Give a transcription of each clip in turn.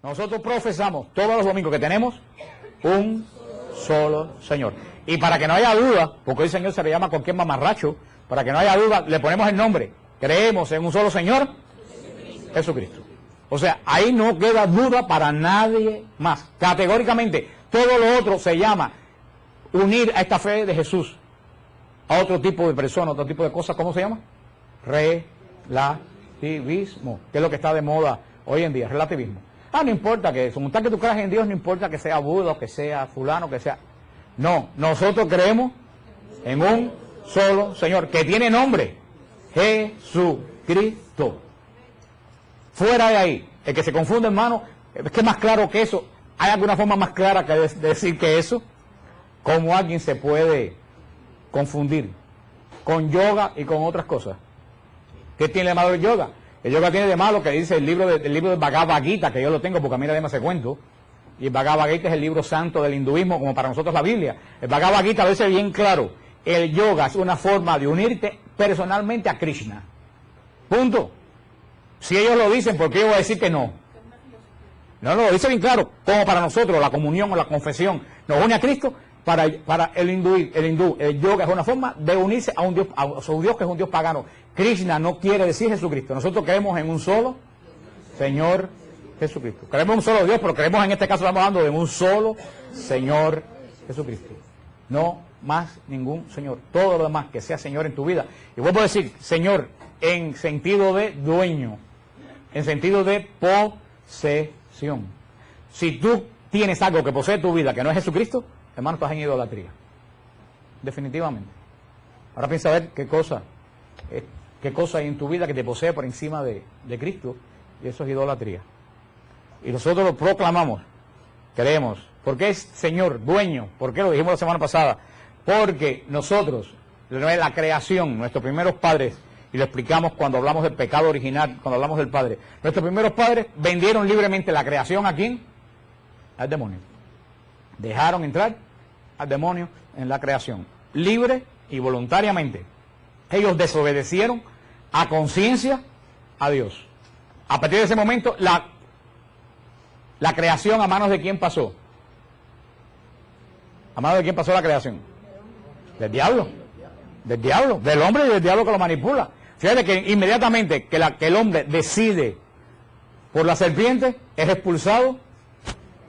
Nosotros profesamos todos los domingos que tenemos un solo Señor. Y para que no haya duda, porque hoy Señor se le llama a cualquier mamarracho, para que no haya duda, le ponemos el nombre. Creemos en un solo Señor, Jesucristo. O sea, ahí no queda duda para nadie más. Categóricamente, todo lo otro se llama unir a esta fe de Jesús a otro tipo de persona, otro tipo de cosas. ¿Cómo se llama? Relativismo, que es lo que está de moda hoy en día, relativismo. No importa que eso, tal que tú creas en Dios, no importa que sea Buda, o que sea fulano, que sea... No, nosotros creemos en un solo Señor, que tiene nombre, Jesucristo. Fuera de ahí, el que se confunde, hermano, es que más claro que eso, ¿hay alguna forma más clara que decir que eso? ¿Cómo alguien se puede confundir con yoga y con otras cosas? ¿Qué tiene de malo el yoga? El yoga tiene de malo que dice el libro del Bhagavad Gita, que yo lo tengo porque a mí nadie me hace cuento, y el Bhagavad Gita es el libro santo del hinduismo, como para nosotros la Biblia. El Bhagavad Gita dice bien claro, el yoga es una forma de unirte personalmente a Krishna. Punto. Si ellos lo dicen, ¿por qué yo voy a decir que no? No, lo dice bien claro, como para nosotros la comunión o la confesión nos une a Cristo, para el hindú, el yoga es una forma de unirse a un Dios, a su Dios que es un Dios pagano. Krishna no quiere decir Jesucristo. Nosotros creemos en un solo Señor Jesucristo. Creemos en un solo Dios, pero creemos en este caso, estamos hablando de un solo Señor Jesucristo. No más ningún Señor. Todo lo demás que sea Señor en tu vida. Y vuelvo a decir, Señor, en sentido de dueño, en sentido de posesión. Si tú tienes algo que posee tu vida que no es Jesucristo, hermano, estás en idolatría. Definitivamente. Ahora piensa a ver qué cosa hay en tu vida que te posee por encima de Cristo, y eso es idolatría. Y nosotros lo proclamamos, creemos. ¿Por qué es Señor, dueño? ¿Por qué lo dijimos la semana pasada? Porque nosotros, la creación, nuestros primeros padres, y lo explicamos cuando hablamos del pecado original, cuando hablamos del Padre, nuestros primeros padres vendieron libremente la creación ¿a quién? Al demonio. Dejaron entrar al demonio en la creación, libre y voluntariamente. Ellos desobedecieron a conciencia a Dios. A partir de ese momento, la creación, ¿a manos de quién pasó? ¿A manos de quién pasó la creación? Del diablo. Del diablo, del hombre y del diablo que lo manipula. Fíjate que inmediatamente que el hombre decide por la serpiente, es expulsado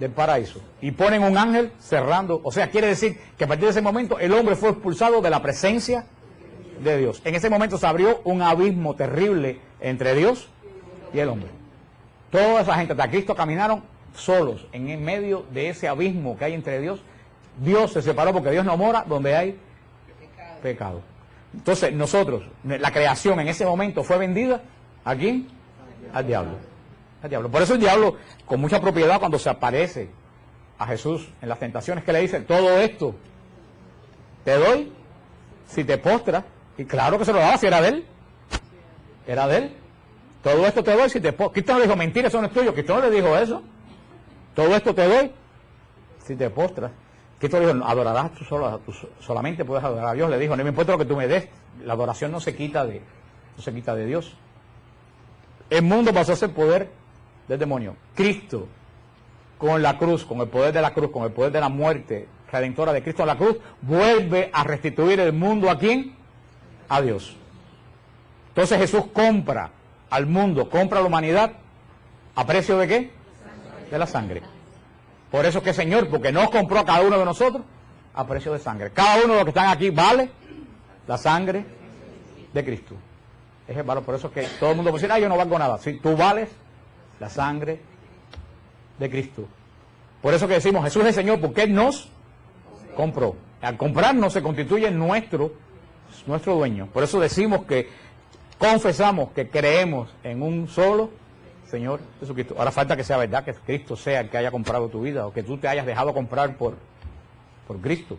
del paraíso. Y ponen un ángel cerrando. O sea, quiere decir que a partir de ese momento el hombre fue expulsado de la presencia de Dios. En ese momento se abrió un abismo terrible entre Dios y el hombre. Toda esa gente hasta Cristo caminaron solos en medio de ese abismo que hay entre Dios. Dios se separó porque Dios no mora donde hay pecado. Entonces nosotros, la creación en ese momento fue vendida ¿a quién? Al diablo. Al diablo. Por eso el diablo, con mucha propiedad, cuando se aparece a Jesús en las tentaciones, que le dice, todo esto te doy si te postras. Y claro que se lo daba, si era de él. Era de él. Todo esto te doy si te postras. Cristo no le dijo, mentira, eso no es tuyo. Cristo no le dijo eso. Todo esto te doy si te postras. Cristo le dijo, adorarás tú solo, solamente puedes adorar a Dios. Le dijo, no me importa lo que tú me des. La adoración no se quita de Dios. El mundo pasó a ser poder del demonio. Cristo, con la cruz, con el poder de la cruz, con el poder de la muerte redentora de Cristo a la cruz, vuelve a restituir el mundo ¿a quién? A Dios. Entonces Jesús compra al mundo, compra a la humanidad, ¿a precio de qué? De la sangre. Por eso que Señor, porque nos compró a cada uno de nosotros a precio de sangre. Cada uno de los que están aquí vale la sangre de Cristo. Es el valor. Por eso que todo el mundo puede decir, yo no valgo nada. Si tú vales la sangre de Cristo. Por eso que decimos, Jesús es el Señor, porque Él nos compró. Al comprarnos se constituye nuestro dueño. Por eso decimos que confesamos que creemos en un solo Señor Jesucristo. Ahora falta que sea verdad, que Cristo sea el que haya comprado tu vida, o que tú te hayas dejado comprar por Cristo.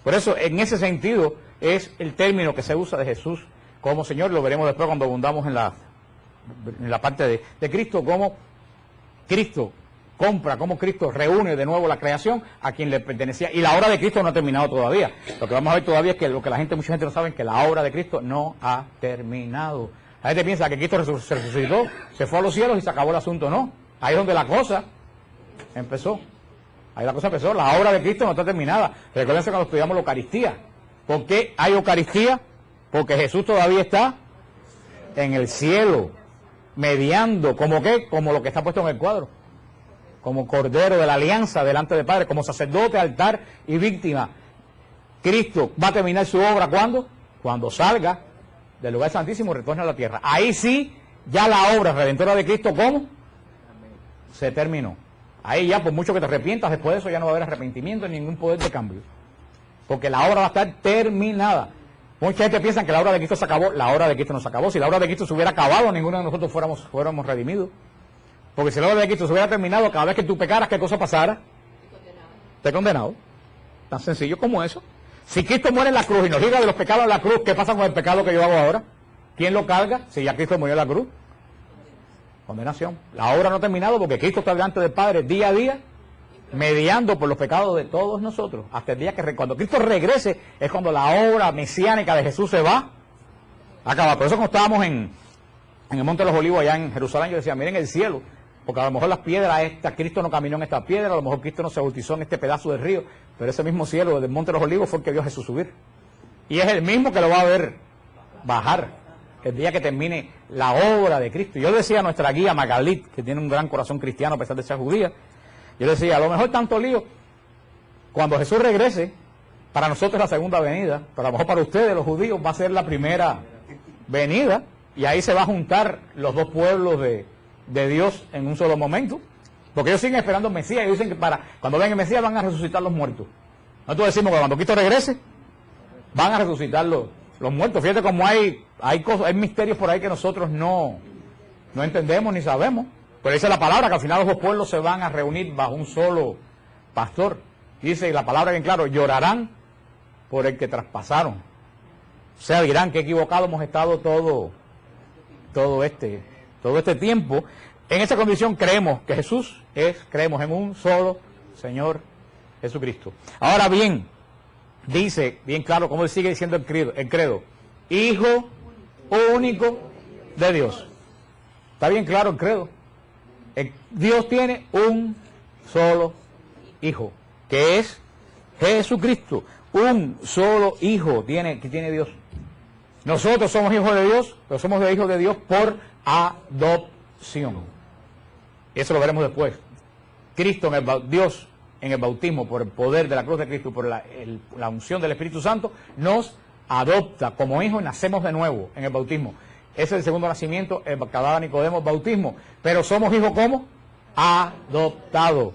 Por eso, en ese sentido, es el término que se usa de Jesús como Señor. Lo veremos después cuando abundamos en la parte de Cristo, como Cristo compra, como Cristo reúne de nuevo la creación a quien le pertenecía. Y la obra de Cristo no ha terminado todavía. Lo que vamos a ver todavía es que lo que mucha gente no sabe es que la obra de Cristo no ha terminado. La gente piensa que Cristo se resucitó, se fue a los cielos y se acabó el asunto. No, ahí es donde la cosa empezó. Ahí la cosa empezó. La obra de Cristo no está terminada. Recuérdense cuando estudiamos la Eucaristía. ¿Por qué hay Eucaristía? Porque Jesús todavía está en el cielo, mediando. ¿Como qué? Como lo que está puesto en el cuadro. Como Cordero de la Alianza delante del Padre, como sacerdote, altar y víctima. Cristo va a terminar su obra, ¿cuándo? Cuando salga del lugar santísimo y retorne a la tierra. Ahí sí, ya la obra redentora de Cristo, ¿cómo? Se terminó. Ahí ya, por mucho que te arrepientas, después de eso ya no va a haber arrepentimiento ni ningún poder de cambio. Porque la obra va a estar terminada. Mucha gente piensa que la obra de Cristo se acabó. La obra de Cristo no se acabó. Si la obra de Cristo se hubiera acabado, ninguno de nosotros fuéramos redimidos. Porque si la obra de Cristo se hubiera terminado, cada vez que tú pecaras, ¿qué cosa pasara? Te condenado. Tan sencillo como eso. Si Cristo muere en la cruz y nos liga de los pecados en la cruz, ¿qué pasa con el pecado que yo hago ahora? ¿Quién lo carga? Si ya Cristo murió en la cruz. Condenación. La obra no ha terminado porque Cristo está delante del Padre día a día, mediando por los pecados de todos nosotros. Hasta el día que cuando Cristo regrese, es cuando la obra mesiánica de Jesús se va a acabar. Por eso cuando estábamos en el Monte de los Olivos, allá en Jerusalén, yo decía, miren el cielo, porque a lo mejor las piedras Cristo no caminó en esta piedra, a lo mejor Cristo no se bautizó en este pedazo del río, pero ese mismo cielo del Monte de los Olivos fue el que vio a Jesús subir. Y es el mismo que lo va a ver bajar el día que termine la obra de Cristo. Yo decía a nuestra guía Magalit, que tiene un gran corazón cristiano a pesar de ser judía, yo decía, a lo mejor tanto lío, cuando Jesús regrese, para nosotros es la segunda venida, pero a lo mejor para ustedes, los judíos, va a ser la primera venida, y ahí se va a juntar los dos pueblos de Dios en un solo momento, porque ellos siguen esperando al Mesías, y dicen que cuando venga el Mesías van a resucitar los muertos. Nosotros decimos que cuando Cristo regrese, van a resucitar los muertos. Fíjate cómo hay misterios por ahí que nosotros no entendemos ni sabemos. Pero dice la palabra que al final los dos pueblos se van a reunir bajo un solo pastor. Dice la palabra bien claro, llorarán por el que traspasaron. O sea, dirán que equivocado hemos estado todo este tiempo. En esa condición creemos que creemos en un solo Señor Jesucristo. Ahora bien, dice bien claro, como sigue diciendo el credo, Hijo único de Dios. Está bien claro el credo. Dios tiene un solo Hijo, que es Jesucristo. Un solo Hijo que tiene Dios. Nosotros somos hijos de Dios, pero somos hijos de Dios por adopción. Eso lo veremos después. Dios en el bautismo, por el poder de la cruz de Cristo, por la unción del Espíritu Santo, nos adopta como hijos y nacemos de nuevo en el bautismo. Ese es el segundo nacimiento, el que hablaba Nicodemo, bautismo. Pero somos hijos ¿cómo? Adoptados.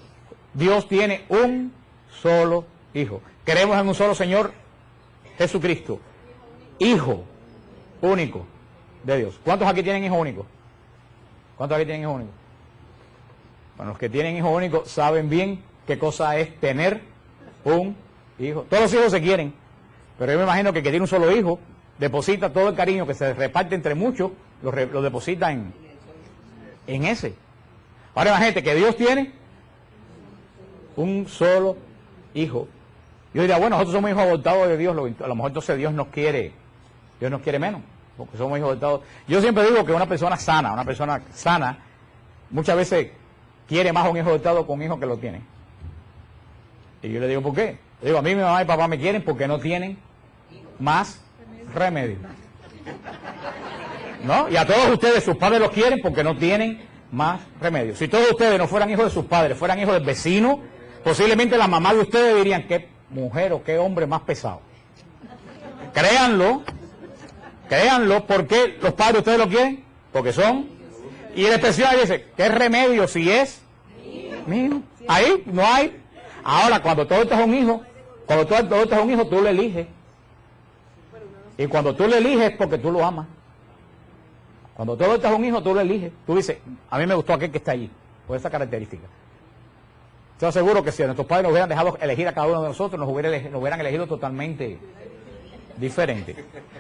Dios tiene un solo Hijo. Creemos en un solo Señor Jesucristo. Hijo único de Dios. ¿Cuántos aquí tienen hijo único? ¿Cuántos aquí tienen hijo único? Bueno, los que tienen hijo único saben bien qué cosa es tener un hijo. Todos los hijos se quieren, pero yo me imagino que el que tiene un solo hijo deposita todo el cariño que se reparte entre muchos, lo deposita en ese. Ahora imagínate que Dios tiene un solo hijo. Yo diría, bueno, nosotros somos hijos adoptados de Dios, a lo mejor entonces Dios nos quiere menos, porque somos hijos adoptados. Yo siempre digo que una persona sana, muchas veces quiere más a un hijo adoptado que un hijo que lo tiene. Y yo le digo, ¿por qué? Le digo, a mí mi mamá y papá me quieren porque no tienen más remedio. ¿No? Y a todos ustedes, sus padres los quieren porque no tienen más remedio. Si todos ustedes no fueran hijos de sus padres, fueran hijos del vecino, posiblemente la mamá de ustedes dirían, qué mujer o qué hombre más pesado. Créanlo, ¿por qué los padres de ustedes lo quieren? Porque son. Y el especial dice, ¿qué remedio si es mío? Ahí no hay. Ahora, cuando todo esto es un hijo, tú lo eliges. Y cuando tú lo eliges es porque tú lo amas. Cuando todo esto es un hijo, tú lo eliges. Tú dices, a mí me gustó aquel que está allí, por esa característica. Estoy seguro que si nuestros padres nos hubieran dejado elegir a cada uno de nosotros, nos hubieran elegido totalmente diferente.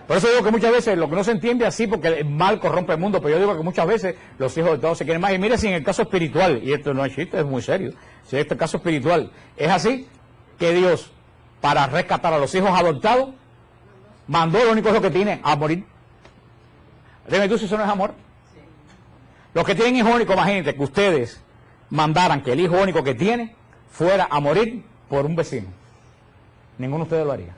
Por eso digo que muchas veces lo que no se entiende así, porque el mal corrompe el mundo, pero yo digo que muchas veces los hijos de todos se quieren más. Y mire, si en el caso espiritual, y esto no es chiste, es muy serio, si en este caso espiritual es así, que Dios, para rescatar a los hijos adoptados, mandó lo único que tiene a morir. Dime tú si eso no es amor. Los que tienen hijos únicos, imagínate que ustedes mandaran que el hijo único que tiene fuera a morir por un vecino. Ninguno de ustedes lo haría.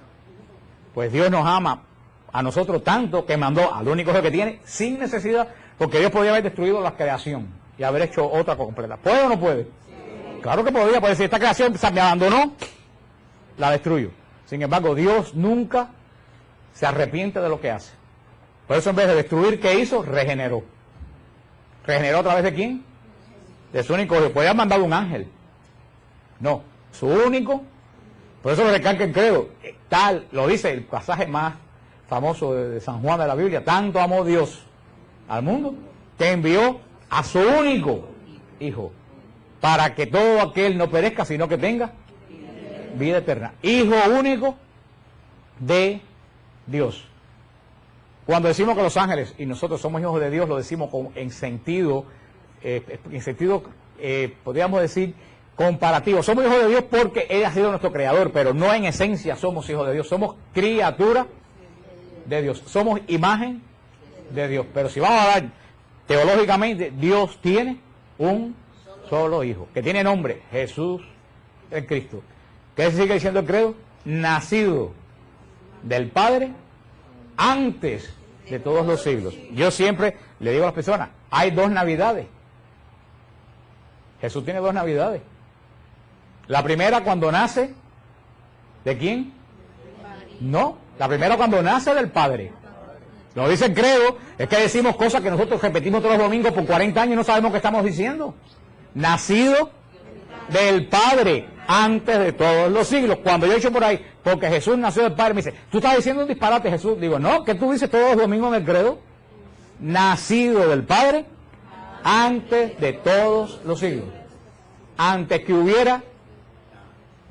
Pues Dios nos ama a nosotros tanto que mandó al único hijo que tiene sin necesidad, porque Dios podía haber destruido la creación y haber hecho otra completa. ¿Puede o no puede? Sí. Claro que podía, puede decir, esta creación me abandonó, la destruyo. Sin embargo, Dios nunca se arrepiente de lo que hace. Por eso en vez de destruir, ¿qué hizo? Regeneró. ¿Regeneró a través de quién? De su único hijo. Podía haber mandado un ángel. No, su único. Por eso lo recalca el credo. Tal, lo dice el pasaje más famoso de San Juan de la Biblia. Tanto amó Dios al mundo que envió a su único hijo para que todo aquel no perezca, sino que tenga vida eterna. Hijo único de Dios. Cuando decimos que los ángeles y nosotros somos hijos de Dios, lo decimos en sentido, podríamos decir, comparativo. Somos hijos de Dios porque Él ha sido nuestro creador, pero no en esencia somos hijos de Dios. Somos criatura de Dios. Somos imagen de Dios. Pero si vamos a hablar teológicamente, Dios tiene un solo hijo, que tiene nombre, Jesús el Cristo. ¿Qué sigue diciendo el credo? Nacido del Padre antes de todos los siglos. Yo siempre le digo a las personas, hay dos Navidades. Jesús tiene dos Navidades. La primera cuando nace, ¿de quién? No, la primera cuando nace del Padre. Lo dice el credo, es que decimos cosas que nosotros repetimos todos los domingos por 40 años y no sabemos qué estamos diciendo. Nacido del Padre antes de todos los siglos. Cuando yo he hecho por ahí, porque Jesús nació del Padre, me dice, tú estás diciendo un disparate, Jesús. Digo, no, ¿qué tú dices todos los domingos en el credo? Nacido del Padre antes de todos los siglos. Antes que hubiera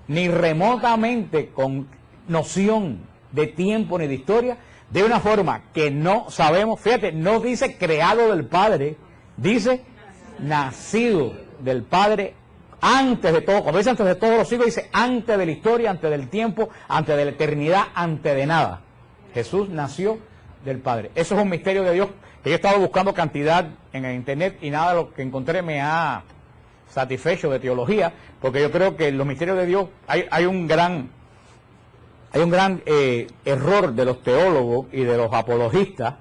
ni remotamente con noción de tiempo ni de historia, de una forma que no sabemos. Fíjate, no dice creado del Padre, dice nacido del Padre antes de todo. Cuando dice antes de todos los siglos, dice antes de la historia, antes del tiempo, antes de la eternidad, antes de nada. Jesús nació del Padre. Eso es un misterio de Dios que yo he estado buscando cantidad en el internet y nada de lo que encontré me ha satisfecho de teología, porque yo creo que en los misterios de Dios hay un gran error de los teólogos y de los apologistas,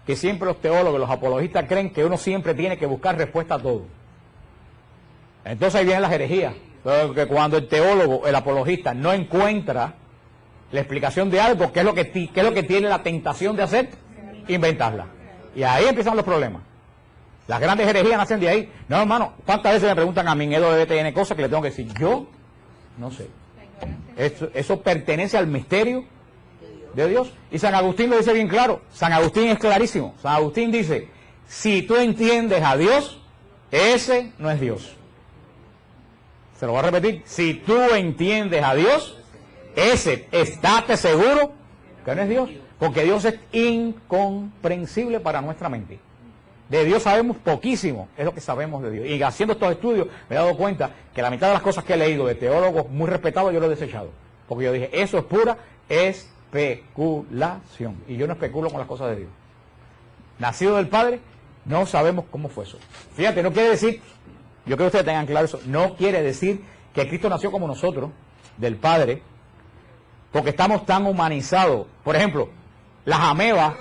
que siempre los teólogos y los apologistas creen que uno siempre tiene que buscar respuesta a todo. Entonces ahí vienen las herejías, que cuando el teólogo, el apologista, no encuentra la explicación de algo, ¿qué es lo que tiene la tentación de hacer? Inventarla. Y ahí empiezan los problemas. Las grandes herejías nacen de ahí. No, hermano, ¿cuántas veces me preguntan a mí en EDBTN cosas que le tengo que decir? Yo no sé. Eso pertenece al misterio de Dios. Y San Agustín lo dice bien claro. San Agustín es clarísimo. San Agustín dice, si tú entiendes a Dios, ese no es Dios. Se lo voy a repetir. Si tú entiendes a Dios, ese, estate seguro que no es Dios. Porque Dios es incomprensible para nuestra mente. De Dios sabemos poquísimo, es lo que sabemos de Dios. Y haciendo estos estudios me he dado cuenta que la mitad de las cosas que he leído de teólogos muy respetados yo lo he desechado. Porque yo dije, eso es pura especulación. Y yo no especulo con las cosas de Dios. Nacido del Padre, no sabemos cómo fue eso. Fíjate, no quiere decir, yo creo que ustedes tengan claro eso, no quiere decir que Cristo nació como nosotros, del Padre, porque estamos tan humanizados. Por ejemplo, las amebas,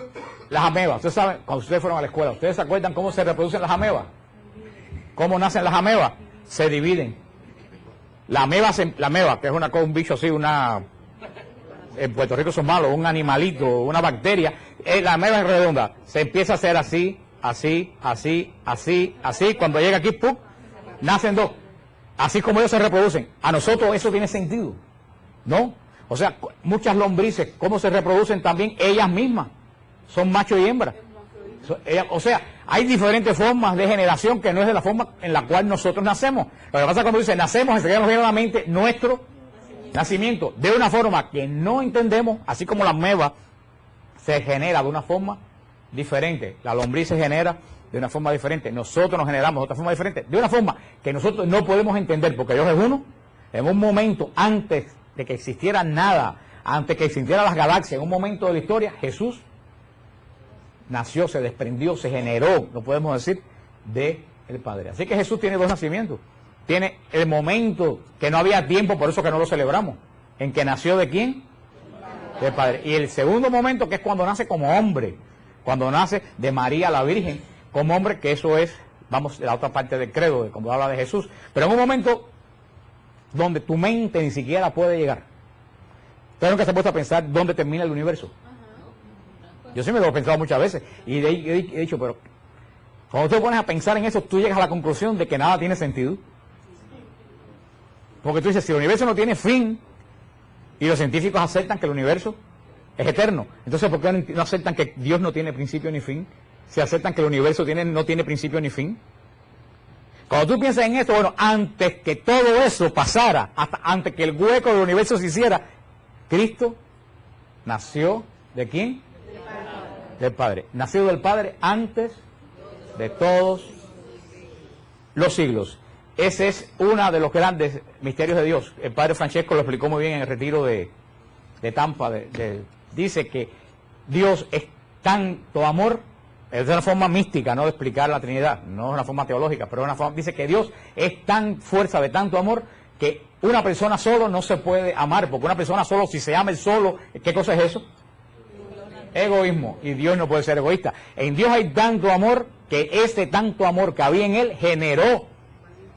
ustedes saben, cuando ustedes fueron a la escuela, ¿ustedes se acuerdan cómo se reproducen las amebas? ¿Cómo nacen las amebas? Se dividen. La ameba, que es un bicho así, en Puerto Rico son malos, un animalito, una bacteria, la ameba es redonda, se empieza a hacer así, así, cuando llega aquí, ¡pum!, nacen dos. Así como ellos se reproducen. A nosotros eso tiene sentido, ¿no? O sea, muchas lombrices, ¿cómo se reproducen también ellas mismas? Son macho y hembra. O sea, hay diferentes formas de generación que no es de la forma en la cual nosotros nacemos. Lo que pasa es cuando dice nacemos, enseguida nos viene a la mente nuestro nacimiento de una forma que no entendemos, así como la ameba se genera de una forma diferente. La lombriz se genera de una forma diferente. Nosotros nos generamos de otra forma diferente, de una forma que nosotros no podemos entender, porque Dios es uno. En un momento antes de que existiera nada, antes que existieran las galaxias, en un momento de la historia, Jesús nació, se desprendió, se generó, no podemos decir, de el Padre. Así que Jesús tiene dos nacimientos. tiene el momento que no había tiempo, por eso que no lo celebramos, en que nació ¿de quién? Del Padre. Y el segundo momento, que es cuando nace como hombre, cuando nace de María la Virgen como hombre, que eso es, vamos, la otra parte del credo, de cuando habla de Jesús, pero en un momento donde tu mente ni siquiera puede llegar. Ustedes nunca se han puesto a pensar dónde termina el universo. Yo sí me lo he pensado muchas veces, y he dicho, pero cuando tú te pones a pensar en eso, tú llegas a la conclusión de que nada tiene sentido. Porque tú dices, si el universo no tiene fin, y los científicos aceptan que el universo es eterno, entonces ¿por qué no aceptan que Dios no tiene principio ni fin? Si aceptan que el universo no tiene principio ni fin. Cuando tú piensas en esto, bueno, antes que todo eso pasara, hasta antes que el hueco del universo se hiciera, Cristo nació ¿de quién? Del Padre. Nació del Padre antes de todos los siglos. Ese es uno de los grandes misterios de Dios. El Padre Francesco lo explicó muy bien en el retiro de Tampa. Dice que Dios es tanto amor, es una forma mística, no de explicar la Trinidad, no es una forma teológica, pero dice que Dios es tan fuerza de tanto amor que una persona solo no se puede amar, porque una persona solo, si se ama el solo, ¿qué cosa es eso? Egoísmo, y Dios no puede ser egoísta. En Dios hay tanto amor que ese tanto amor que había en Él generó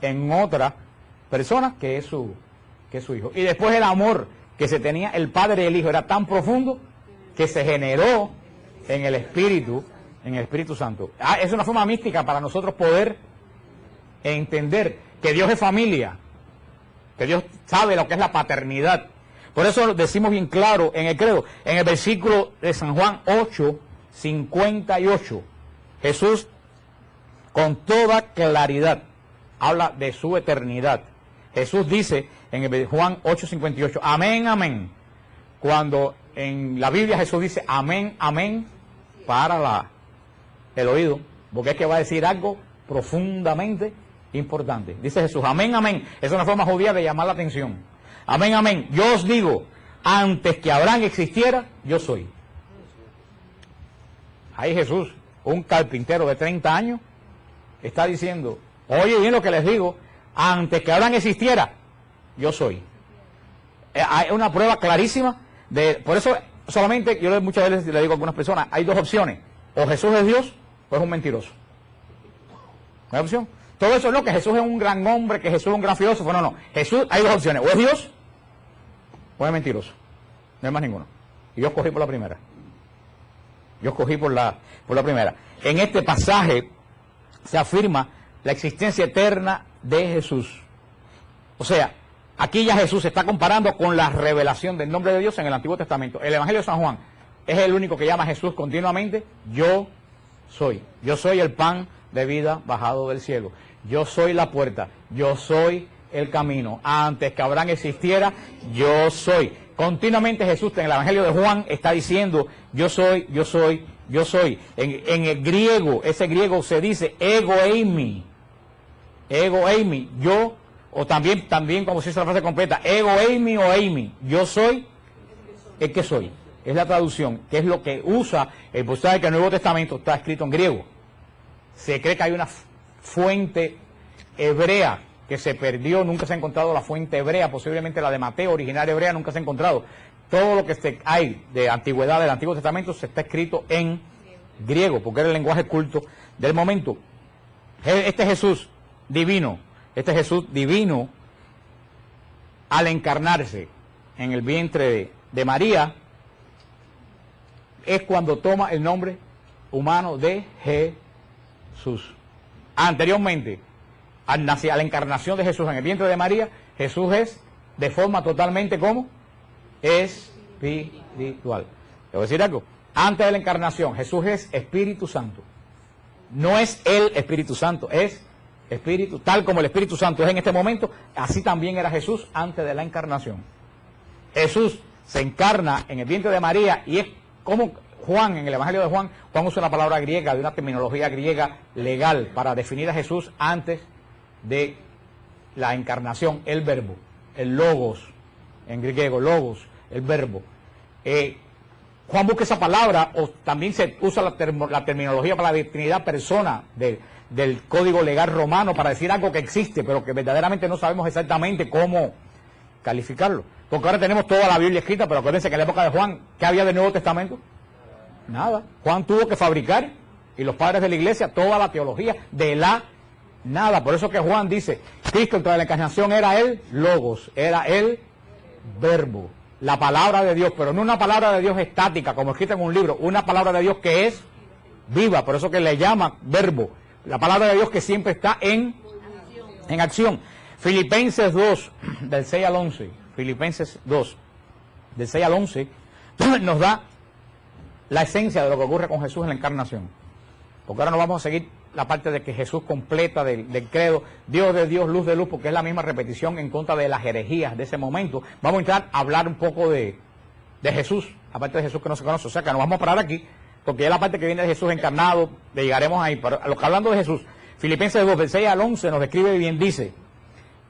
en otra persona que es su hijo. Y después el amor que se tenía el Padre y el Hijo era tan profundo que se generó en el Espíritu Santo. Es una forma mística para nosotros poder entender que Dios es familia, que Dios sabe lo que es la paternidad. Por eso lo decimos bien claro en el credo, en el versículo de San Juan 8:58, Jesús con toda claridad habla de su eternidad. Jesús dice en el Juan 8:58, amén, amén. Cuando en la Biblia Jesús dice amén, amén, para el oído, porque es que va a decir algo profundamente importante. Dice Jesús, amén, amén. Es una forma judía de llamar la atención. Amén, amén. Yo os digo, antes que Abraham existiera, yo soy. Ahí Jesús, un carpintero de 30 años, está diciendo, oye bien lo que les digo, antes que Abraham existiera, yo soy. Hay una prueba clarísima por eso solamente, yo muchas veces le digo a algunas personas, hay dos opciones, o Jesús es Dios, o es un mentiroso. ¿No hay opción? Todo eso no, que Jesús es un gran hombre, que Jesús es un gran filósofo, no, Jesús, hay dos opciones, o es Dios, o es mentiroso. No hay más ninguno. Y yo escogí por la primera. Yo escogí por la primera. En este pasaje se afirma la existencia eterna de Jesús. O sea, aquí ya Jesús se está comparando con la revelación del nombre de Dios en el Antiguo Testamento. El Evangelio de San Juan es el único que llama a Jesús continuamente, yo soy. Yo soy el pan de vida bajado del cielo. Yo soy la puerta. Yo soy el camino. Antes que Abraham existiera, yo soy. Continuamente Jesús en el Evangelio de Juan está diciendo, yo soy, yo soy, yo soy. En el griego, ese griego se dice ego eimi. Ego eimi, yo, o también como se dice la frase completa, ego eimi o eimi, yo soy el que soy. Es la traducción, que es lo que usa el pasaje que el Nuevo Testamento está escrito en griego. Se cree que hay una fuente hebrea que se perdió, nunca se ha encontrado la fuente hebrea, posiblemente la de Mateo, original hebrea, nunca se ha encontrado. Todo lo que hay de antigüedad del Antiguo Testamento se está escrito en griego, porque era el lenguaje culto del momento. Este Jesús divino, al encarnarse en el vientre de María, es cuando toma el nombre humano de Jesús. Anteriormente, a la encarnación de Jesús en el vientre de María, Jesús es de forma totalmente como espiritual. Te voy a decir algo. Antes de la encarnación, Jesús es Espíritu Santo. No es el Espíritu Santo, es Espíritu, tal como el Espíritu Santo es en este momento, así también era Jesús antes de la encarnación. Jesús se encarna en el vientre de María y es como Juan, en el Evangelio de Juan usa una palabra griega, de una terminología griega legal, para definir a Jesús antes de la encarnación, el verbo, el logos, en griego, logos, el verbo. Juan busca esa palabra, o también se usa la terminología para la Trinidad persona de del código legal romano para decir algo que existe, pero que verdaderamente no sabemos exactamente cómo calificarlo. Porque ahora tenemos toda la Biblia escrita, pero acuérdense que en la época de Juan, ¿qué había del Nuevo Testamento? Nada. Juan tuvo que fabricar, y los padres de la iglesia, toda la teología de la nada. Por eso que Juan dice, Cristo entre la encarnación era el Logos, era el Verbo, la palabra de Dios, pero no una palabra de Dios estática, como escrita en un libro, una palabra de Dios que es viva, por eso que le llama Verbo, la palabra de Dios que siempre está en acción. Filipenses 2, del 6 al 11, Filipenses 2, del 6 al 11, nos da la esencia de lo que ocurre con Jesús en la encarnación. Porque ahora nos vamos a seguir la parte de que Jesús completa del credo, Dios de Dios, luz de luz, porque es la misma repetición en contra de las herejías de ese momento. Vamos a entrar a hablar un poco de Jesús, aparte de Jesús que no se conoce. O sea que nos vamos a parar aquí, porque es la parte que viene de Jesús encarnado, le llegaremos ahí. Pero hablando de Jesús, Filipenses 2, del 6 al 11 nos describe bien, dice,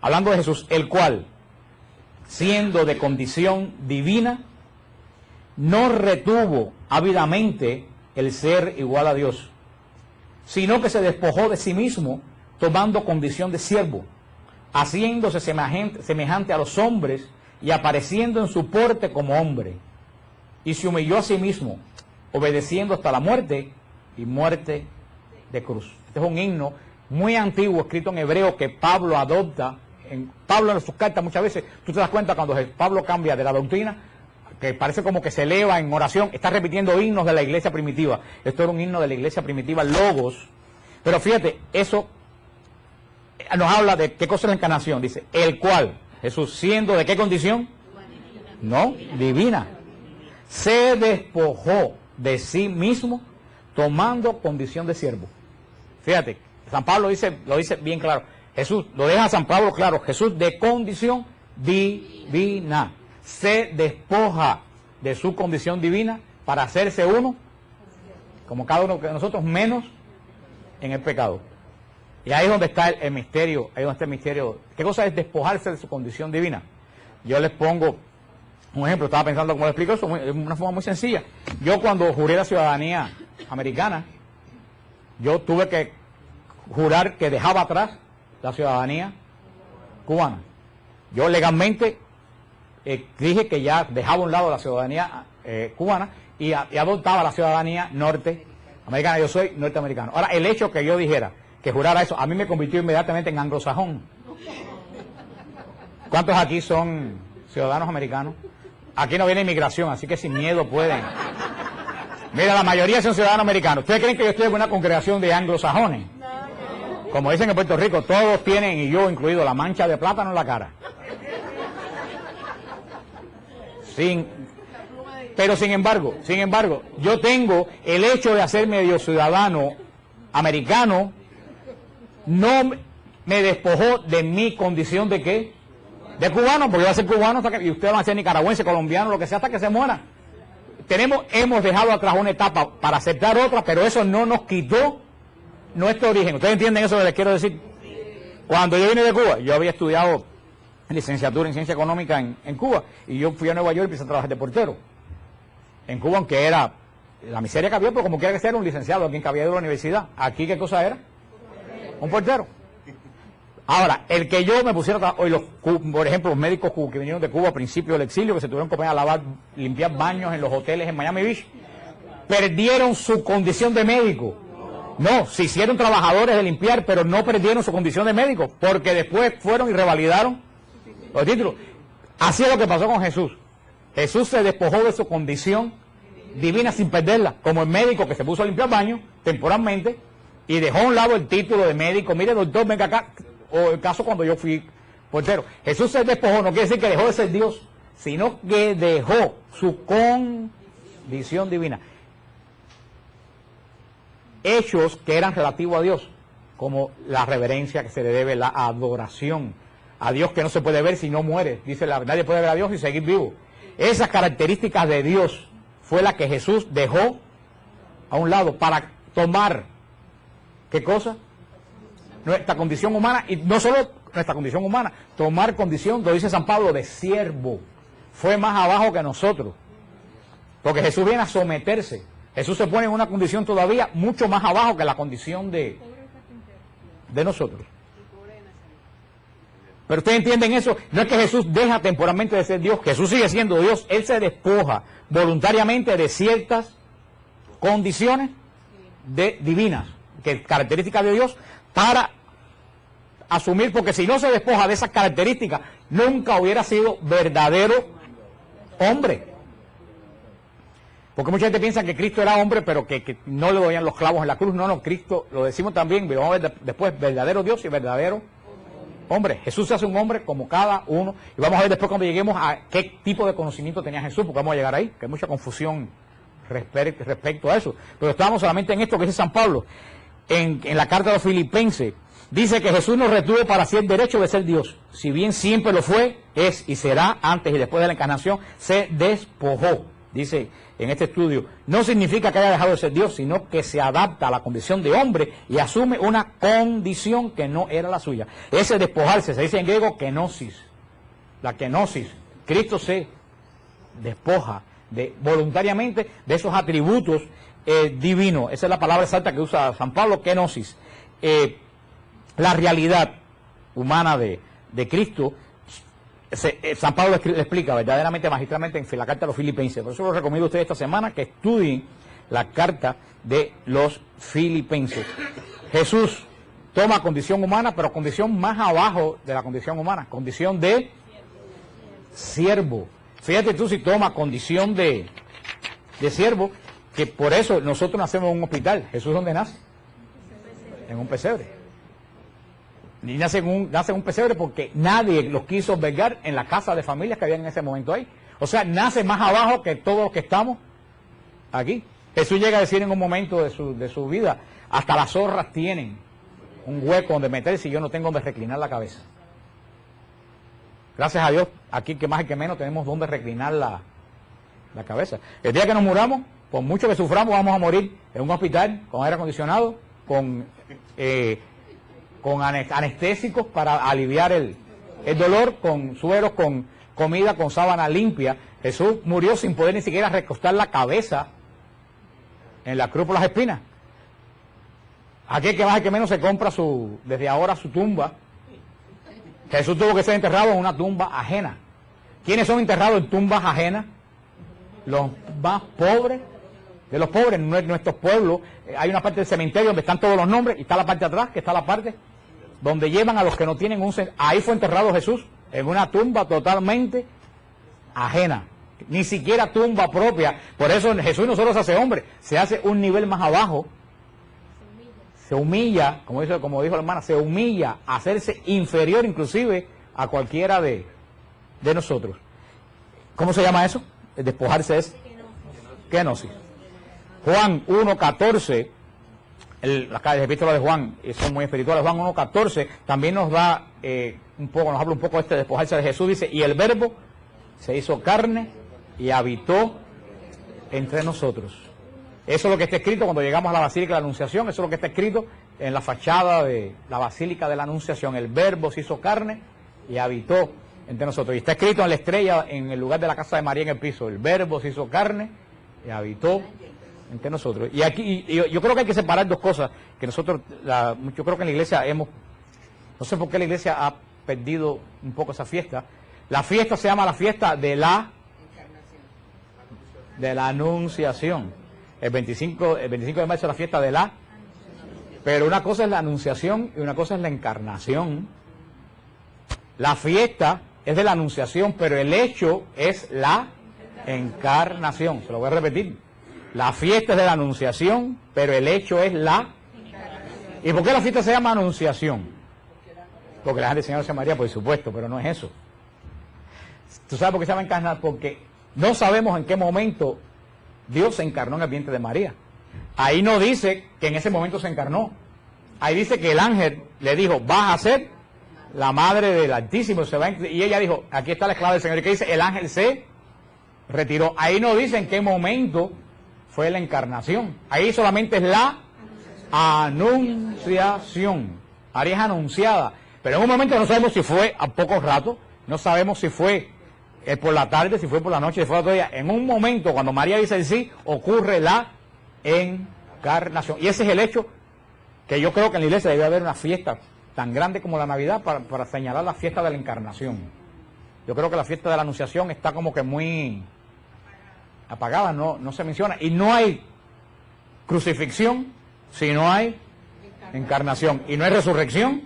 hablando de Jesús, el cual, siendo de condición divina, no retuvo ávidamente el ser igual a Dios, sino que se despojó de sí mismo, tomando condición de siervo, haciéndose semejante a los hombres y apareciendo en su porte como hombre, y se humilló a sí mismo, obedeciendo hasta la muerte y muerte de cruz. Este es un himno muy antiguo, escrito en hebreo, que Pablo adopta. Pablo en sus cartas muchas veces, tú te das cuenta cuando Pablo cambia de la doctrina, que parece como que se eleva en oración, está repitiendo himnos de la iglesia primitiva. Esto era un himno de la iglesia primitiva, Logos. Pero fíjate, eso nos habla de qué cosa es la encarnación. Dice, el cual, Jesús, siendo de qué condición? No, divina. Se despojó de sí mismo, tomando condición de siervo. Fíjate, San Pablo lo dice bien claro. Jesús, lo deja San Pablo claro, Jesús de condición divina. Se despoja de su condición divina para hacerse uno, como cada uno de nosotros, menos en el pecado. Y ahí es donde está el misterio, ahí donde está el misterio. ¿Qué cosa es despojarse de su condición divina? Yo les pongo un ejemplo, estaba pensando cómo le explico eso, de una forma muy sencilla. Yo cuando juré la ciudadanía americana, yo tuve que jurar que dejaba atrás la ciudadanía cubana. Yo legalmente dije que ya dejaba a un lado la ciudadanía cubana y adoptaba la ciudadanía norteamericana. Yo soy norteamericano. Ahora, el hecho que yo dijera, que jurara eso, a mí me convirtió inmediatamente en anglosajón. ¿Cuántos aquí son ciudadanos americanos? Aquí no viene inmigración, así que sin miedo pueden. Mira, la mayoría son ciudadanos americanos. ¿Ustedes creen que yo estoy en una congregación de anglosajones? Como dicen en Puerto Rico, todos tienen, y yo incluido, la mancha de plátano en la cara. Pero sin embargo, yo tengo el hecho de hacer medio ciudadano americano, no me despojó de mi condición de ¿qué? De cubano, porque yo voy a ser cubano hasta que, y ustedes van a ser nicaragüense, colombiano, lo que sea, hasta que se muera. Hemos dejado atrás una etapa para aceptar otra, pero eso no nos quitó nuestro origen. ¿Ustedes entienden eso que les quiero decir? Cuando yo vine de Cuba, yo había estudiado licenciatura en ciencia económica en Cuba, y yo fui a Nueva York y empecé a trabajar de portero. En Cuba, aunque era la miseria que había, pero como quiera que sea, era un licenciado, quien cabía de la universidad. Aquí, ¿qué cosa era? Un portero. Ahora, el que yo me pusiera hoy, por ejemplo, los médicos que vinieron de Cuba a principio del exilio, que se tuvieron que poner a lavar, limpiar baños en los hoteles en Miami Beach, perdieron su condición de médico. No, se hicieron trabajadores de limpiar, pero no perdieron su condición de médico, porque después fueron y revalidaron los títulos. Así es lo que pasó con Jesús. Jesús se despojó de su condición divina sin perderla, como el médico que se puso a limpiar baños temporalmente y dejó a un lado el título de médico. Mire, doctor, venga acá. O el caso cuando yo fui portero. Jesús se despojó, no quiere decir que dejó de ser Dios, sino que dejó su condición divina. Hechos que eran relativos a Dios, como la reverencia que se le debe, la adoración a Dios que no se puede ver si no muere. Dice, nadie puede ver a Dios y seguir vivo. Esas características de Dios fue la que Jesús dejó a un lado para tomar, ¿qué cosa? Nuestra condición humana, y no solo nuestra condición humana, tomar condición, lo dice San Pablo, de siervo. Fue más abajo que nosotros, porque Jesús viene a someterse. Jesús se pone en una condición todavía mucho más abajo que la condición de de nosotros. Pero ustedes entienden eso, no es que Jesús deja temporalmente de ser Dios, Jesús sigue siendo Dios, Él se despoja voluntariamente de ciertas condiciones divinas, que características de Dios, para asumir, porque si no se despoja de esas características, nunca hubiera sido verdadero hombre. Porque mucha gente piensa que Cristo era hombre, pero que no le doían los clavos en la cruz. No, Cristo, lo decimos también, pero vamos a ver después, verdadero Dios y verdadero hombre. Jesús se hace un hombre como cada uno, y vamos a ver después cuando lleguemos a qué tipo de conocimiento tenía Jesús, porque vamos a llegar ahí, que hay mucha confusión respecto a eso. Pero estamos solamente en esto que dice San Pablo, en la carta de los Filipenses, dice que Jesús nos retuvo para hacer derecho de ser Dios. Si bien siempre lo fue, es y será antes y después de la encarnación, se despojó. Dice en este estudio, no significa que haya dejado de ser Dios, sino que se adapta a la condición de hombre y asume una condición que no era la suya. Ese despojarse se dice en griego kenosis. La kenosis. Cristo se despoja voluntariamente de esos atributos divinos. Esa es la palabra exacta que usa San Pablo, kenosis. La realidad humana de Cristo, San Pablo le explica verdaderamente, magistralmente en la carta de los Filipenses. Por eso lo recomiendo a ustedes esta semana que estudien la carta de los Filipenses. Jesús toma condición humana, pero condición más abajo de la condición humana, condición de siervo. Fíjate tú si toma condición de siervo, que por eso nosotros nacemos en un hospital. ¿Jesús dónde nace? En un pesebre. Y nace en un pesebre porque nadie los quiso albergar en la casa de familias que había en ese momento ahí. O sea, nace más abajo que todos los que estamos aquí. Jesús llega a decir en un momento de su vida, hasta las zorras tienen un hueco donde meterse y yo no tengo donde reclinar la cabeza. Gracias a Dios, aquí que más y que menos tenemos donde reclinar la cabeza. El día que nos muramos, por mucho que suframos, vamos a morir en un hospital con aire acondicionado, con anestésicos para aliviar el dolor, con sueros, con comida, con sábana limpia. Jesús murió sin poder ni siquiera recostar la cabeza en la cruz por las espinas. Aquel que más y que menos se compra desde ahora su tumba. Jesús tuvo que ser enterrado en una tumba ajena. ¿Quiénes son enterrados en tumbas ajenas? Los más pobres de los pobres. En nuestros pueblos hay una parte del cementerio donde están todos los nombres, y está la parte de atrás, que está la parte donde llevan a los que no tienen un cementerio. Ahí fue enterrado Jesús, en una tumba totalmente ajena, ni siquiera tumba propia. Por eso Jesús no solo se hace hombre, se hace un nivel más abajo, se humilla, como dijo la hermana, se humilla a hacerse inferior inclusive a cualquiera de nosotros. ¿Cómo se llama eso? El despojarse es kenosis. Juan 1.14, las epístolas de Juan son muy espirituales. Juan 1.14 también nos da nos habla un poco de despojarse de Jesús. Dice, y el verbo se hizo carne y habitó entre nosotros. Eso es lo que está escrito cuando llegamos a la Basílica de la Anunciación. Eso es lo que está escrito en la fachada de la Basílica de la Anunciación. El verbo se hizo carne y habitó entre nosotros. Y está escrito en la estrella, en el lugar de la casa de María en el piso. El verbo se hizo carne y habitó entre nosotros. Y aquí yo creo que hay que separar dos cosas que nosotros, yo creo que en la iglesia no sé por qué la iglesia ha perdido un poco esa fiesta. La fiesta se llama la fiesta de la Anunciación. El 25 de marzo es la fiesta de la, pero una cosa es la Anunciación y una cosa es la Encarnación. La fiesta es de la Anunciación, pero el hecho es la Encarnación. Se lo voy a repetir. La fiesta es de la Anunciación, pero el hecho es la... ¿Y por qué la fiesta se llama Anunciación? Porque la gente del Señor se María, por supuesto, pero no es eso. ¿Tú sabes por qué se llama encarnar? Porque no sabemos en qué momento Dios se encarnó en el vientre de María. Ahí no dice que en ese momento se encarnó. Ahí dice que el ángel le dijo, vas a ser la madre del Altísimo. Y ella dijo, aquí está la esclava del Señor. ¿Y qué dice? El ángel se retiró. Ahí no dice en qué momento fue la encarnación. Ahí solamente es la Anunciación. María es anunciada. Pero en un momento no sabemos si fue a poco rato, no sabemos si fue por la tarde, si fue por la noche, si fue otro día. En un momento, cuando María dice el sí, ocurre la encarnación. Y ese es el hecho que yo creo que en la iglesia debe haber una fiesta tan grande como la Navidad para señalar la fiesta de la Encarnación. Yo creo que la fiesta de la Anunciación está como que muy apagada, no se menciona. Y no hay crucifixión si no hay encarnación. Y no hay resurrección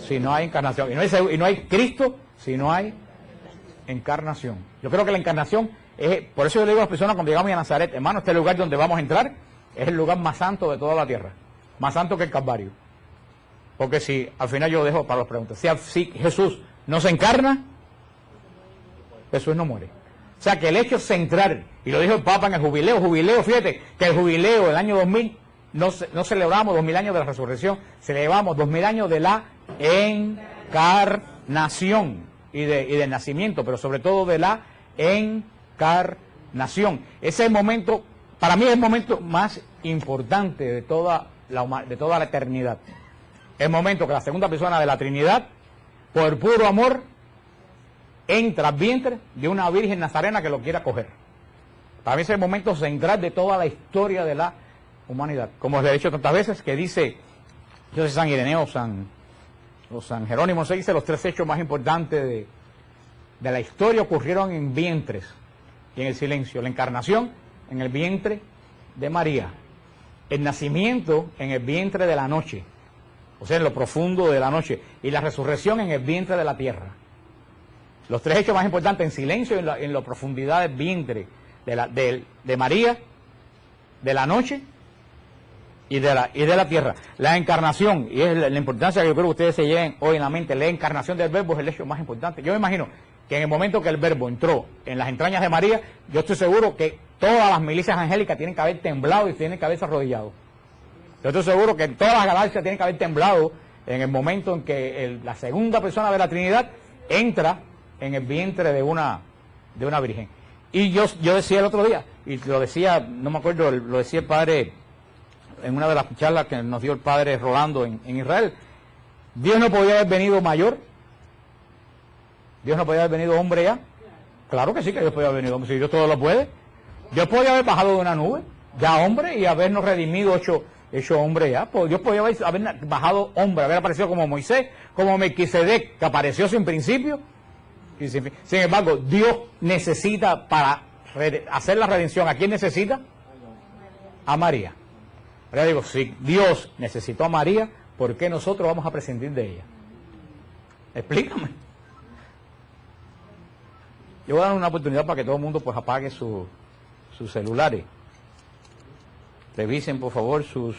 si no hay encarnación. Y no hay Cristo si no hay encarnación. Yo creo que la encarnación es, por eso yo le digo a las personas cuando llegamos a Nazaret, hermano, este lugar donde vamos a entrar es el lugar más santo de toda la tierra. Más santo que el Calvario. Porque si, al final yo dejo para las preguntas, si Jesús no se encarna, Jesús no muere. O sea que el hecho central, y lo dijo el Papa en el jubileo, fíjate, que el jubileo del año 2000, no celebramos 2000 años de la resurrección, celebramos 2000 años de la encarnación y del nacimiento, pero sobre todo de la encarnación. Ese es el momento, para mí es el momento más importante de toda la eternidad. El momento que la segunda persona de la Trinidad, por puro amor, entra al vientre de una virgen nazarena que lo quiera coger. Para mí ese es el momento central de toda la historia de la humanidad. Como os he dicho tantas veces, que dice, yo sé San Ireneo, San Jerónimo, se dice los 3 hechos más importantes de la historia ocurrieron en vientres y en el silencio. La encarnación en el vientre de María. El nacimiento en el vientre de la noche, o sea, en lo profundo de la noche. Y la resurrección en el vientre de la tierra. Los 3 hechos más importantes en silencio y en la profundidad del vientre de María, de la noche y de la tierra. La encarnación, y es la importancia que yo creo que ustedes se lleven hoy en la mente, la encarnación del verbo es el hecho más importante. Yo me imagino que en el momento que el verbo entró en las entrañas de María, yo estoy seguro que todas las milicias angélicas tienen que haber temblado y tienen que haberse arrodillado. Yo estoy seguro que todas las galaxias tienen que haber temblado en el momento en que la segunda persona de la Trinidad entra en el vientre de una virgen. Y yo decía el otro día, y lo decía, no me acuerdo, lo decía el padre en una de las charlas que nos dio el padre Rolando en Israel, Dios no podía haber venido mayor, Dios no podía haber venido hombre ya. Claro que sí que Dios podía haber venido hombre, si Dios todo lo puede. Dios podía haber bajado de una nube, ya hombre, y habernos redimido hecho hombre ya. Pues Dios podía haber bajado hombre, haber aparecido como Moisés, como Melquisedec, que apareció sin principio. Y sin embargo, Dios necesita para hacer la redención, ¿a quién necesita? A María. Ahora digo, si Dios necesitó a María, ¿por qué nosotros vamos a prescindir de ella? Explícame. Yo voy a dar una oportunidad para que todo el mundo pues apague sus celulares. Revisen por favor sus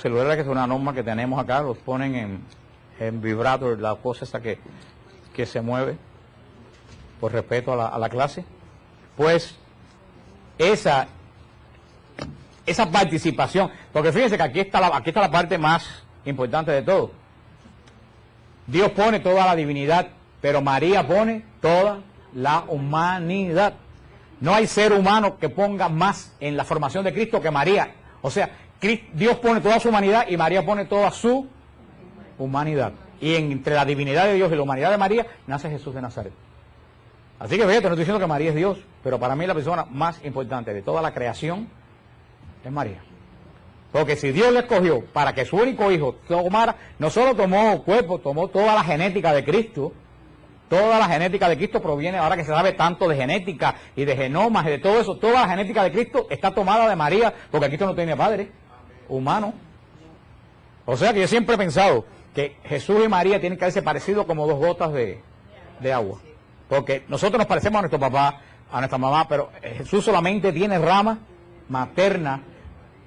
celulares, que es una norma que tenemos acá, los ponen en vibrato, la cosa esa que se mueve, por respeto a la clase. Pues esa participación, porque fíjense que aquí está la parte más importante de todo. Dios pone toda la divinidad, pero María pone toda la humanidad. No hay ser humano que ponga más en la formación de Cristo que María. O sea, Dios pone toda su humanidad y María pone toda su humanidad. Y entre la divinidad de Dios y la humanidad de María nace Jesús de Nazaret. Así que fíjate, no estoy diciendo que María es Dios, pero para mí la persona más importante de toda la creación es María. Porque si Dios le escogió para que su único hijo tomara, no solo tomó cuerpo, tomó toda la genética de Cristo. Toda la genética de Cristo proviene, ahora que se sabe tanto de genética y de genomas y de todo eso, toda la genética de Cristo está tomada de María, porque Cristo no tiene padre humano. O sea que yo siempre he pensado que Jesús y María tienen que haberse parecido como 2 gotas de agua. Porque nosotros nos parecemos a nuestro papá, a nuestra mamá, pero Jesús solamente tiene rama materna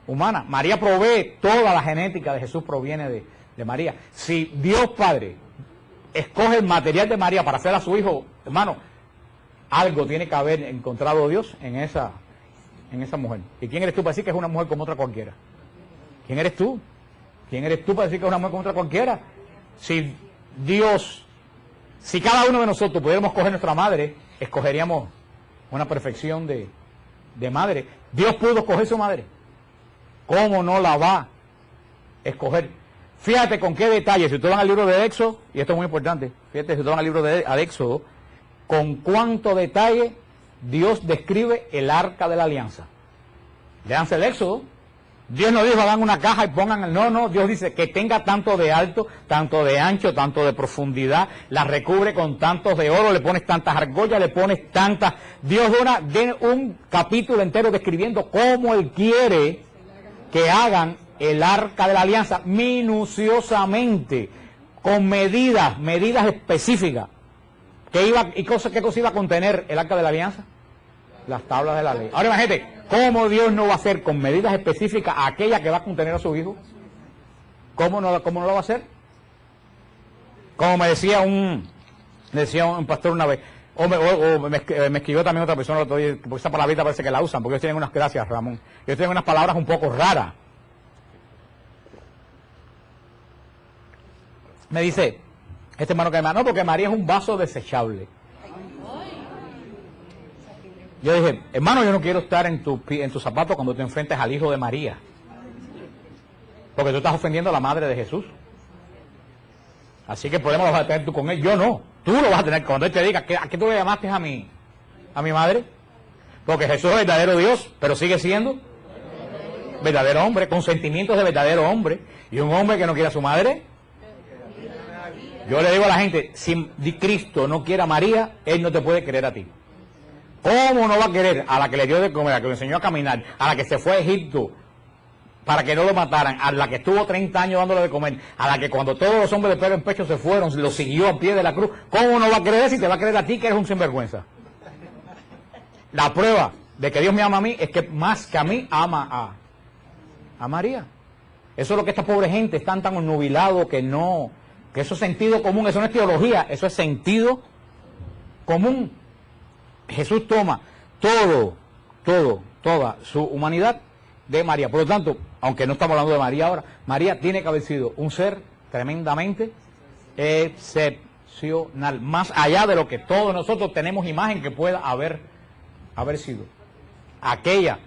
humana. María provee, toda la genética de Jesús proviene de María. Si Dios Padre escoge el material de María para hacer a su hijo, hermano, algo tiene que haber encontrado Dios en esa mujer. ¿Y quién eres tú para decir que es una mujer como otra cualquiera? ¿Quién eres tú? ¿Quién eres tú para decir que es una mujer como otra cualquiera? Si cada uno de nosotros pudiéramos coger nuestra madre, escogeríamos una perfección de madre. Dios pudo escoger su madre. ¿Cómo no la va a escoger? Fíjate con qué detalle, si ustedes van al libro de Éxodo, y esto es muy importante, fíjate si ustedes van al libro de Éxodo, con cuánto detalle Dios describe el arca de la alianza. Léanse el Éxodo, Dios no dijo hagan una caja y pongan, no, Dios dice que tenga tanto de alto, tanto de ancho, tanto de profundidad, la recubre con tantos de oro, le pones tantas argollas, le pones tantas. Dios de un capítulo entero describiendo cómo Él quiere que hagan el arca de la alianza minuciosamente, con medidas específicas. ¿Qué cosa iba a contener el arca de la alianza? Las tablas de la ley. Ahora imagínate, ¿cómo Dios no va a hacer con medidas específicas aquella que va a contener a su hijo? ¿Cómo no lo va a hacer? Como me decía un pastor una vez, me escribió también otra persona el otro día, porque esa palabrita parece que la usan, porque ellos tienen unas, gracias Ramón, ellos tienen unas palabras un poco raras. Me dice, este hermano que me no, porque María es un vaso desechable. Yo dije, hermano, yo no quiero estar en tus zapatos cuando te enfrentes al hijo de María. Porque tú estás ofendiendo a la madre de Jesús. Así que el problema lo vas a tener tú con él. Yo no. Tú lo vas a tener cuando él te diga, ¿a qué tú le llamaste a mi madre? Porque Jesús es verdadero Dios, pero sigue siendo verdadero hombre, con sentimientos de verdadero hombre. Y un hombre que no quiere a su madre. Yo le digo a la gente, si Cristo no quiere a María, Él no te puede querer a ti. ¿Cómo no va a querer a la que le dio de comer, a la que le enseñó a caminar, a la que se fue a Egipto para que no lo mataran, a la que estuvo 30 años dándole de comer, a la que cuando todos los hombres de pelo en pecho se fueron, lo siguió a pie de la cruz? ¿Cómo no va a creer si te va a creer a ti que eres un sinvergüenza? La prueba de que Dios me ama a mí es que más que a mí ama a María. Eso es lo que esta pobre gente están tan obnubilados que eso es sentido común, eso no es teología, eso es sentido común. Jesús toma toda su humanidad de María. Por lo tanto, aunque no estamos hablando de María ahora, María tiene que haber sido un ser tremendamente excepcional, más allá de lo que todos nosotros tenemos imagen que pueda haber sido. Aquella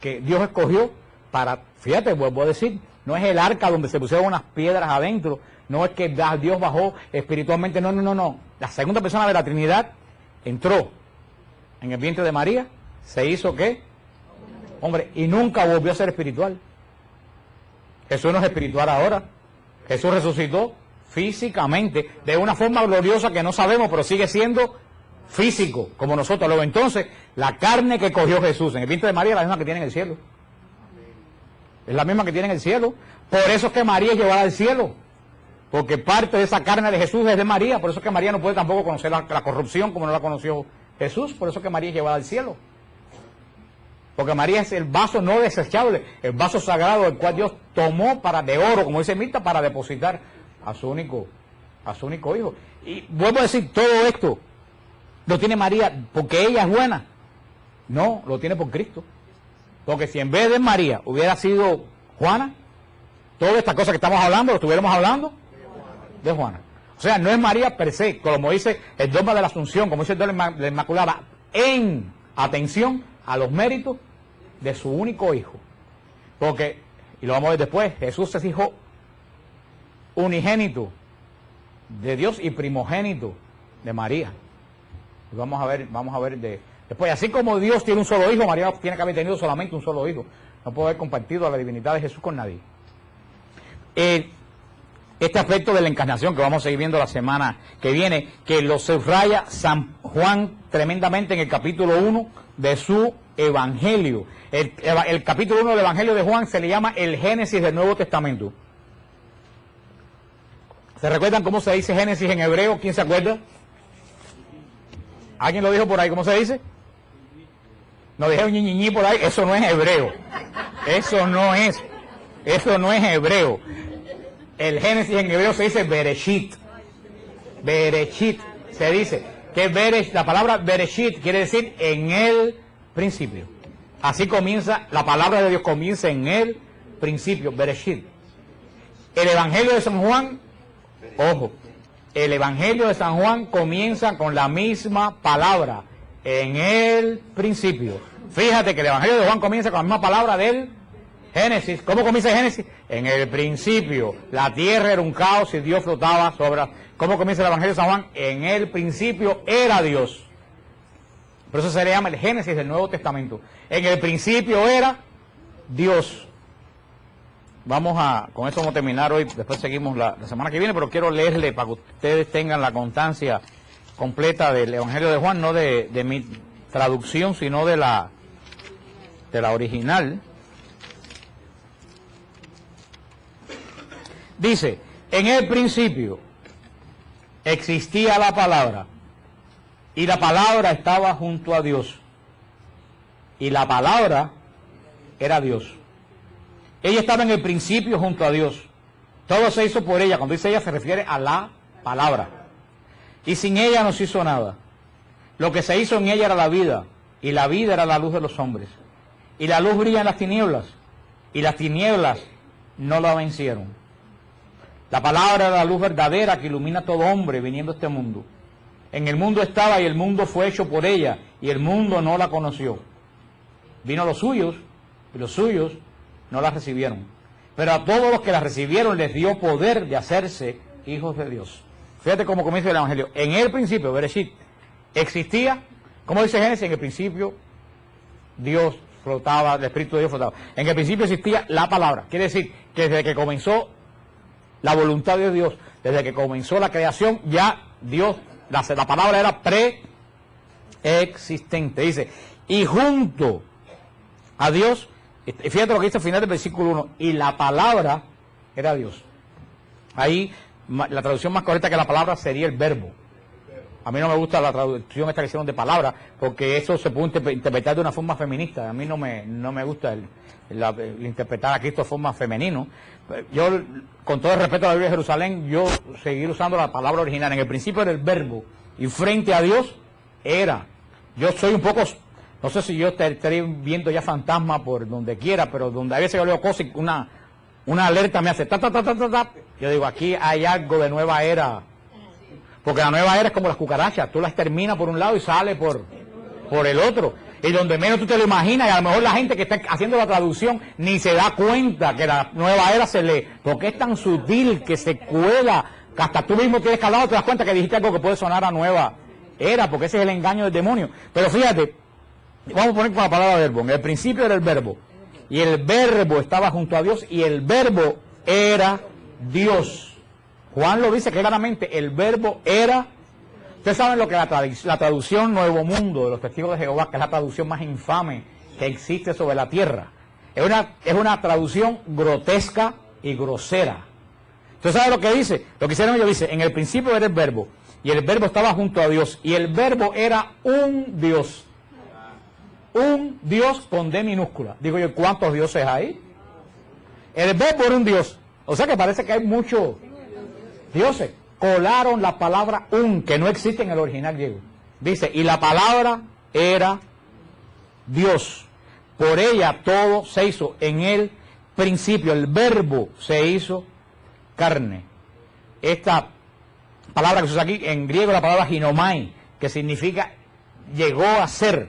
que Dios escogió para, fíjate, vuelvo a decir, no es el arca donde se pusieron unas piedras adentro, no es que Dios bajó espiritualmente, no. La segunda persona de la Trinidad entró en el vientre de María, se hizo ¿qué? Hombre, y nunca volvió a ser espiritual. Jesús no es espiritual ahora. Jesús resucitó físicamente, de una forma gloriosa que no sabemos, pero sigue siendo físico, como nosotros. Luego entonces, la carne que cogió Jesús en el vientre de María es la misma que tiene en el cielo. Es la misma que tiene en el cielo. Por eso es que María es llevada al cielo. Porque parte de esa carne de Jesús es de María. Por eso es que María no puede tampoco conocer la corrupción como no la conoció Jesús. Por eso es que María es llevada al cielo. Porque María es el vaso no desechable, el vaso sagrado, el cual Dios tomó de oro, como dice Mirta, para depositar a su único hijo. Y vuelvo a decir, todo esto lo tiene María porque ella es buena. No, lo tiene por Cristo. Porque si en vez de María hubiera sido Juana, todas estas cosas que estamos hablando, lo estuviéramos hablando de Juana. O sea, no es María per se, como dice el dogma de la Asunción, como dice el dogma de la Inmaculada, en atención a los méritos de su único hijo. Porque, y lo vamos a ver después, Jesús es hijo unigénito de Dios y primogénito de María. Y vamos a ver después, así como Dios tiene un solo hijo, María tiene que haber tenido solamente un solo hijo. No puede haber compartido la divinidad de Jesús con nadie. Este aspecto de la encarnación que vamos a seguir viendo la semana que viene, que lo subraya San Juan tremendamente en el capítulo 1 de su Evangelio. El capítulo 1 del Evangelio de Juan se le llama el Génesis del Nuevo Testamento. ¿Se recuerdan cómo se dice Génesis en hebreo? ¿Quién se acuerda? ¿Alguien lo dijo por ahí? ¿Cómo se dice? No dijeron ñiñiñi por ahí. Eso no es hebreo. Eso no es hebreo. El Génesis en hebreo se dice Bereshit. Bereshit se dice que la palabra Bereshit quiere decir en el principio. Así comienza, la palabra de Dios comienza en el principio, Bereshit. El Evangelio de San Juan, ojo, el Evangelio de San Juan comienza con la misma palabra, en el principio. Fíjate que el Evangelio de Juan comienza con la misma palabra del Génesis. ¿Cómo comienza el Génesis? En el principio. La tierra era un caos y Dios flotaba sobre. ¿Cómo comienza el Evangelio de San Juan? En el principio era Dios. Por eso se le llama el Génesis del Nuevo Testamento. En el principio era Dios. con esto vamos a terminar hoy, después seguimos la semana que viene, pero quiero leerle para que ustedes tengan la constancia completa del Evangelio de Juan, no de mi traducción, sino de la original. Dice, en el principio existía la palabra, y la palabra estaba junto a Dios, y la palabra era Dios. Ella estaba en el principio junto a Dios. Todo se hizo por ella. Cuando dice ella se refiere a la palabra. Y sin ella no se hizo nada. Lo que se hizo en ella era la vida, y la vida era la luz de los hombres. Y la luz brilla en las tinieblas, y las tinieblas no la vencieron. La palabra era la luz verdadera que ilumina a todo hombre viniendo a este mundo. En el mundo estaba, y el mundo fue hecho por ella, y el mundo no la conoció. Vino a los suyos, y los suyos no la recibieron. Pero a todos los que la recibieron les dio poder de hacerse hijos de Dios. Fíjate cómo comienza el Evangelio. En el principio, Bereshit, existía, como dice Génesis, en el principio Dios flotaba, el Espíritu de Dios flotaba. En el principio existía la palabra. Quiere decir que desde que comenzó la voluntad de Dios, desde que comenzó la creación, ya Dios, la palabra era preexistente. Dice, y junto a Dios, fíjate lo que dice al final del versículo 1, y la palabra era Dios. Ahí la traducción más correcta que la palabra sería el verbo. A mí no me gusta la traducción esta que hicieron de palabra, porque eso se puede interpretar de una forma feminista. A mí no me gusta el interpretar a Cristo de forma femenino. Yo, con todo el respeto a la Biblia de Jerusalén, yo seguir usando la palabra original. En el principio era el verbo, y frente a Dios era. Yo soy un poco... No sé si yo estaría viendo ya fantasmas por donde quiera, pero donde a veces yo leo cosas y una alerta me hace ta. Yo digo, aquí hay algo de nueva era. Porque la nueva era es como las cucarachas. Tú las terminas por un lado y sale por el otro. Y donde menos tú te lo imaginas, y a lo mejor la gente que está haciendo la traducción ni se da cuenta que la nueva era se lee. Porque es tan sutil que se cuela, que hasta tú mismo tienes que al lado te das cuenta que dijiste algo que puede sonar a nueva era, porque ese es el engaño del demonio. Pero fíjate, vamos a poner con la palabra verbo. En el principio era el verbo, y el verbo estaba junto a Dios, y el verbo era Dios. Juan lo dice claramente, el verbo era... Ustedes saben lo que la traducción Nuevo Mundo de los Testigos de Jehová, que es la traducción más infame que existe sobre la tierra. Es una traducción grotesca y grosera. ¿Ustedes saben lo que dice? Lo que hicieron ellos dice, en el principio era el verbo, y el verbo estaba junto a Dios, y el verbo era un Dios. Un Dios con D minúscula. Digo yo, ¿cuántos dioses hay? El verbo era un Dios. O sea que parece que hay muchos dioses. Colaron la palabra un, que no existe en el original griego. Dice, y la palabra era Dios. Por ella todo se hizo en el principio. El verbo se hizo carne. Esta palabra que se usa aquí en griego, la palabra ginomai, que significa llegó a ser.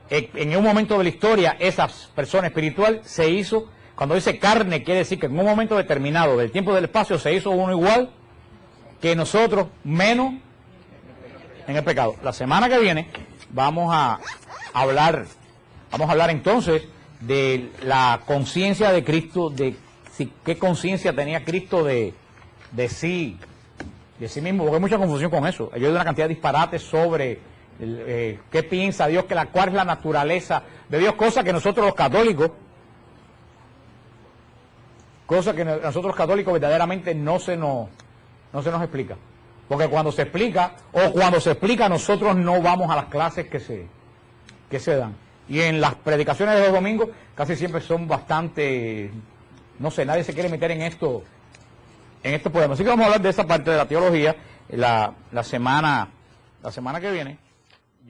En un momento de la historia, esa persona espiritual se hizo, cuando dice carne, quiere decir que en un momento determinado del tiempo y del espacio se hizo uno igual que nosotros, menos en el pecado. La semana que viene vamos a hablar entonces de la conciencia de Cristo, de qué conciencia tenía Cristo de sí mismo, porque hay mucha confusión con eso. Hay una cantidad de disparates sobre qué piensa Dios, cuál es la naturaleza de Dios, cosa que nosotros los católicos verdaderamente no se nos explica. Porque cuando se explica nosotros no vamos a las clases que se dan. Y en las predicaciones de los domingos casi siempre son bastante, no sé, nadie se quiere meter en estos problemas. Así que vamos a hablar de esa parte de la teología la semana que viene.